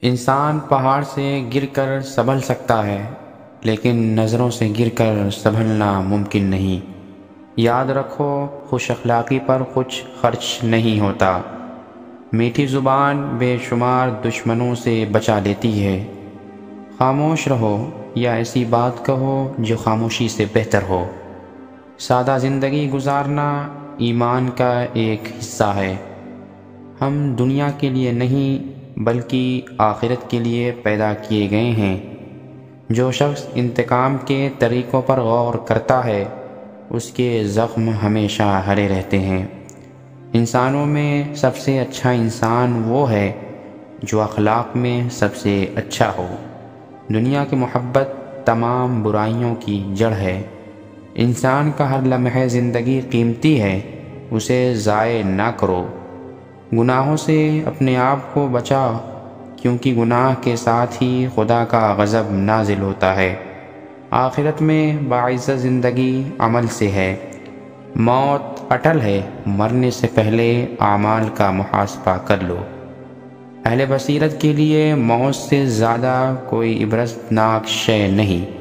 انسان پہاڑ سے گر کر سنبھل سکتا ہے، لیکن نظروں سے گر کر سنبھلنا ممکن نہیں۔ یاد رکھو، خوش اخلاقی پر کچھ خرچ نہیں ہوتا۔ میٹھی زبان بے شمار دشمنوں سے بچا لیتی ہے۔ خاموش رہو یا ایسی بات کہو جو خاموشی سے بہتر ہو۔ سادہ زندگی گزارنا ایمان کا ایک حصہ ہے۔ ہم دنیا کے لیے نہیں بلکہ آخرت کے لیے پیدا کیے گئے ہیں۔ جو شخص انتقام کے طریقوں پر غور کرتا ہے، اس کے زخم ہمیشہ ہرے رہتے ہیں۔ انسانوں میں سب سے اچھا انسان وہ ہے جو اخلاق میں سب سے اچھا ہو۔ دنیا کی محبت تمام برائیوں کی جڑ ہے۔ انسان کا ہر لمحہ زندگی قیمتی ہے، اسے ضائع نہ کرو۔ گناہوں سے اپنے آپ کو بچاؤ، کیونکہ گناہ کے ساتھ ہی خدا کا غضب نازل ہوتا ہے۔ آخرت میں باعث زندگی عمل سے ہے۔ موت اٹل ہے، مرنے سے پہلے اعمال کا محاسبہ کر لو۔ اہل بصیرت کے لیے موت سے زیادہ کوئی عبرتناک شے نہیں۔